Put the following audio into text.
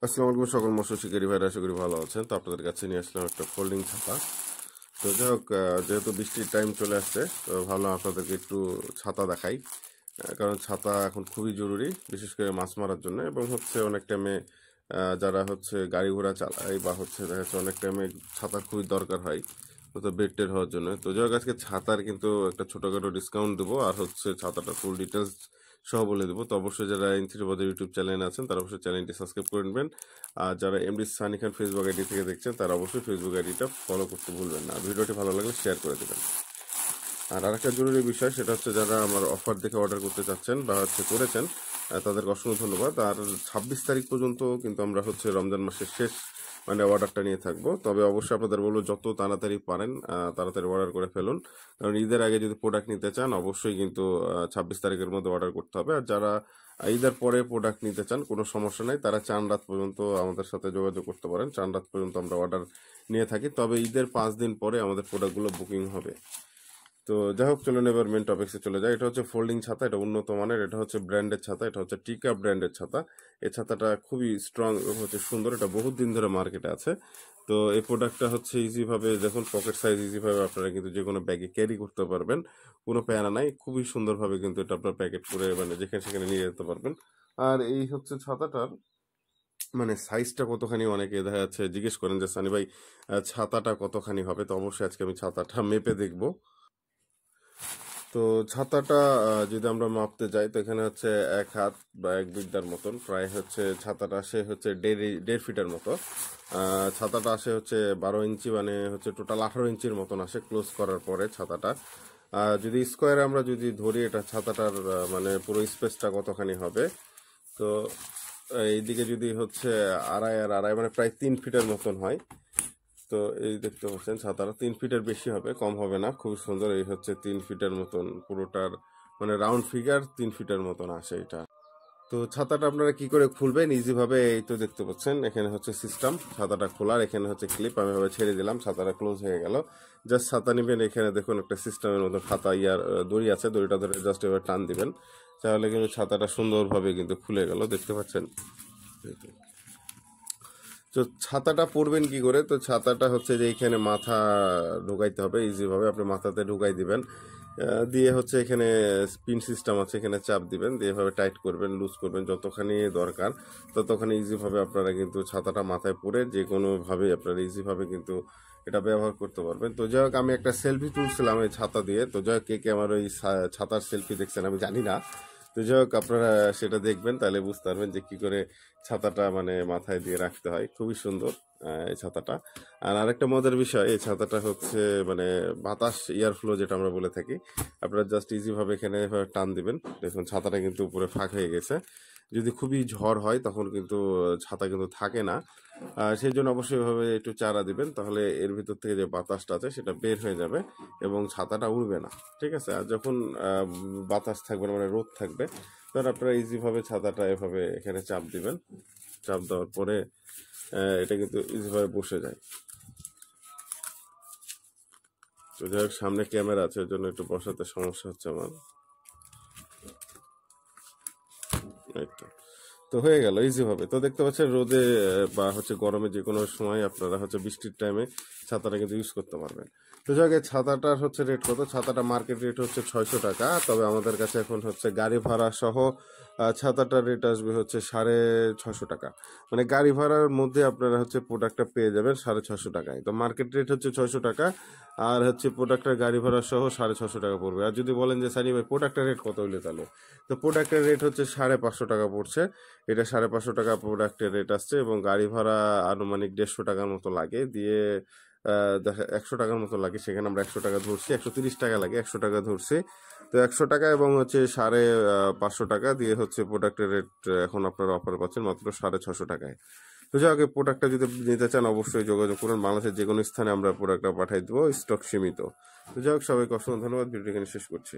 আসসালামু আলাইকুম সকল মৎস্য শিকারী ভাইরা, আশা করি ভালো আছেন। তো আপনাদের কাছে নিয়ে আসলাম একটা ফোল্ডিং ছাতা। তো যাই হোক, যেহেতু বৃষ্টির টাইম চলে আসছে, তো ভাবলাম আপনাদেরকে একটু ছাতা দেখাই। কারণ ছাতা এখন খুবই জরুরি, বিশেষ করে মাছ মারার জন্য, এবং হচ্ছে অনেক টাইমে যারা হচ্ছে গাড়ি ঘোড়া চালায় বা হচ্ছে দেখা যাচ্ছে অনেক টাইমে ছাতা খুবই দরকার হয় তো বেড টেড হওয়ার জন্য। তো যাই হোক, আজকে ছাতার কিন্তু একটা ছোটোখাটো ডিসকাউন্ট দেবো, আর হচ্ছে ছাতাটা ফুল ডিটেলস সহ বলে দেবো। তো অবশ্যই যারা ইন3 বাজার ইউটিউব চ্যানেল আছেন তারা অবশ্যই চ্যানেলটি সাবস্ক্রাইব করে নেবেন। আর যারা এমডি সানি খান ফেসবুক আইডি থেকে দেখছেন তারা অবশ্যই ফেসবুক আইডিটা ফলো করতে ভুলবেন না। ভিডিওটি ভালো লাগলে শেয়ার করে দেবেন। আর আরেকটা জরুরি বিষয়, সেটা হচ্ছে যারা আমার অফার দেখে অর্ডার করতে চাচ্ছেন বা হচ্ছে করেছেন, তাদেরকে অসংখ্য ধন্যবাদ। আর 26 তারিখ পর্যন্ত কিন্তু আমরা হচ্ছে রমজান মাসের শেষ মানে অর্ডারটা নিয়ে থাকবো। তবে অবশ্যই আপনাদের বলবো যত তাড়াতাড়ি পারেন তাড়াতাড়ি অর্ডার করে ফেলুন, কারণ ঈদের আগে যদি প্রোডাক্ট নিতে চান অবশ্যই কিন্তু 26 তারিখের মধ্যে অর্ডার করতে হবে। আর যারা ঈদের পরে প্রোডাক্ট নিতে চান কোনো সমস্যা নাই, তারা 4 রাত পর্যন্ত আমাদের সাথে যোগাযোগ করতে পারেন। 4 রাত পর্যন্ত আমরা অর্ডার নিয়ে থাকি, তবে ঈদের 5 দিন পরে আমাদের প্রোডাক্টগুলো বুকিং হবে। তো যাই হোক, চলুন এবার মেন টপিক্সে চলে যায়। এটা হচ্ছে ফোল্ডিং ছাতা, এটা উন্নত মানের, এটা হচ্ছে ব্র্যান্ডের ছাতা, এটা হচ্ছে টিকা ব্র্যান্ডের ছাতা। এই ছাতাটা খুবই স্ট্রং এবং হচ্ছে সুন্দর, এটা বহুত দিন ধরে মার্কেটে আছে। তো এই প্রোডাক্টটা হচ্ছে ইজিভাবে, দেখুন পকেট সাইজ, ইজিভাবে আপনারা কিন্তু যে কোনো ব্যাগে ক্যারি করতে পারবেন, কোনো প্যারা নাই। খুবই সুন্দরভাবে কিন্তু এটা আপনার প্যাকেট করে মানে যেখানে সেখানে নিয়ে যেতে পারবেন। আর এই হচ্ছে ছাতাটার মানে সাইজটা কতখানি, অনেকে দেখা যাচ্ছে জিজ্ঞেস করেন যে সানি ভাই ছাতাটা কতখানি হবে। তো অবশ্যই আজকে আমি ছাতাটা মেপে দেখবো। তো ছাতাটা যদি আমরা মাপতে যাই, তো এখানে হচ্ছে 1 হাত বা 1 বিঘার মতন, প্রায় হচ্ছে ছাতাটা আসে হচ্ছে 1.5 ফিটের মতো। ছাতাটা আসে হচ্ছে 12 ইঞ্চি, মানে হচ্ছে টোটাল 18 ইঞ্চির মতন আসে ক্লোজ করার পরে ছাতাটা। যদি স্কোয়ারে আমরা যদি ধরি, এটা ছাতাটার মানে পুরো স্পেসটা কতখানি হবে, তো এইদিকে যদি হচ্ছে আড়াই আর আড়াই, মানে প্রায় 3 ফিটের মতন হয়। তো এই দেখতে পাচ্ছেন ছাতাটা 3 ফিটের বেশি হবে, কম হবে না। খুবই সুন্দর, এই হচ্ছে 3 ফিটের মতন পুরোটার, মানে রাউন্ড ফিগার 3 ফিটের মতন আসে এটা। তো ছাতাটা আপনারা কি করে খুলবেন ইজি ভাবে, এই তো দেখতে পাচ্ছেন এখানে হচ্ছে সিস্টেম ছাতাটা খোলার। এখানে হচ্ছে ক্লিপ, আমি ভাবে ছেড়ে দিলাম, ছাতাটা ক্লোজ হয়ে গেল। জাস্ট ছাতা নেবেন, এখানে দেখুন একটা সিস্টেমের মতো খাতা ইয়ার দড়ি আছে, দড়িটা ধরে জাস্ট এবার টান দিবেন, তাহলে কিন্তু ছাতাটা সুন্দরভাবে কিন্তু খুলে গেল, দেখতে পাচ্ছেন। তো ছাতাটা পরবেন কি করে, তো ছাতাটা হচ্ছে যে এইখানে মাথা ঢুকাইতে হবে, ইজিভাবে আপনি মাথাতে ঢুকাই দিবেন। দিয়ে হচ্ছে এখানে স্পিন সিস্টেম আছে, এখানে চাপ দিবেন, দিয়ে এভাবে টাইট করবেন, লুজ করবেন, যতখানি দরকার ততখানি ইজিভাবে আপনারা কিন্তু ছাতাটা মাথায় পরে যে কোনোভাবে আপনারা ইজিভাবে কিন্তু এটা ব্যবহার করতে পারবেন। তো যাই হোক, আমি একটা সেলফি তুলছিলাম এই ছাতা দিয়ে। তো যাই হোক, কে কে আমার ওই ছাতার সেলফি দেখছেন আমি জানি না। তো যাই হোক, আপনারা সেটা দেখবেন, তাহলে বুঝতে পারবেন যে কি করে ছাতাটা মানে মাথায় দিয়ে রাখতে হয়। খুবই সুন্দর এই ছাতাটা। আর আরেকটা মজার বিষয়, এই ছাতাটা হচ্ছে মানে বাতাস এয়ার ফ্লো যেটা আমরা বলে থাকি, আপনারা জাস্ট ইজিভাবে এখানে এভাবে টান দিবেন, দেখুন ছাতাটা কিন্তু উপরে ফাঁক হয়ে গেছে। যদি খুবই ঝড় হয় তখন কিন্তু ছাতা কিন্তু থাকে না, সেই জন্য অবশ্যই এভাবে একটু চারা দিবেন, তাহলে এর ভিতর থেকে যে বাতাসটা আছে সেটা বের হয়ে যাবে এবং ছাতাটা উড়বে না। ঠিক আছে। আর যখন বাতাস থাকবে না, মানে রোদ থাকবে, তখন আপনারা ইজিভাবে ছাতাটা এভাবে এখানে চাপ দিবেন। চাপ দেওয়ার পরে এটা কিন্তু ইজিভাবে বসে যায়। তো যাই হোক, সামনে ক্যামেরা আছে, ওই জন্য একটু বসাতে সমস্যা হচ্ছে আমার। এই তো হয়ে গেল ইজিভাবে। তো দেখতে পাচ্ছেন রোদে বা হচ্ছে গরমে যে কোনো সময় আপনারা হচ্ছে বৃষ্টির টাইমে ছাতাটা কিন্তু ইউজ করতে পারবেন। তো জায়গায় ছাতাটার হচ্ছে রেট কত, ছাতাটা মার্কেট রেট হচ্ছে 600 টাকা, তবে আমাদের কাছে এখন হচ্ছে গাড়ি ভাড়া সহ ছাতাটার রেট আসবে হচ্ছে 650 টাকা। মানে গাড়ি ভাড়ার মধ্যে আপনারা হচ্ছে প্রোডাক্টটা পেয়ে যাবেন 650 টাকায়। তো মার্কেট রেট হচ্ছে 600 টাকা, আর হচ্ছে প্রোডাক্টের গাড়ি ভাড়া সহ 650 টাকা পড়বে। আর যদি বলেন যে সানি ভাই প্রোডাক্টের রেট কত হইলে, তাহলে তো প্রোডাক্টের রেট হচ্ছে 550 টাকা পড়ছে। এটা 550 টাকা প্রোডাক্টের রেট আসছে, এবং গাড়ি ভাড়া আনুমানিক 150 টাকার মতো লাগে, দিয়ে দেখা 100 টাকার মতো লাগে। সেখানে আমরা 100 টাকা ধরছি, 130 টাকা লাগে, 100 টাকা ধরছি। তো 100 টাকা এবং হচ্ছে 550 টাকা দিয়ে হচ্ছে প্রোডাক্টের রেট এখন আপনারা অফার পাচ্ছেন মাত্র 650 টাকায়। তো যাই হোক, প্রোডাক্টটা যদি নিতে চান অবশ্যই যোগাযোগ করুন, বাংলাদেশের যে কোনো স্থানে আমরা প্রোডাক্টটা পাঠাই দেবো, স্টক সীমিত। তো যাই হোক, সবাইকে অসংখ্য ধন্যবাদ, ভিডিও এখানে শেষ করছি।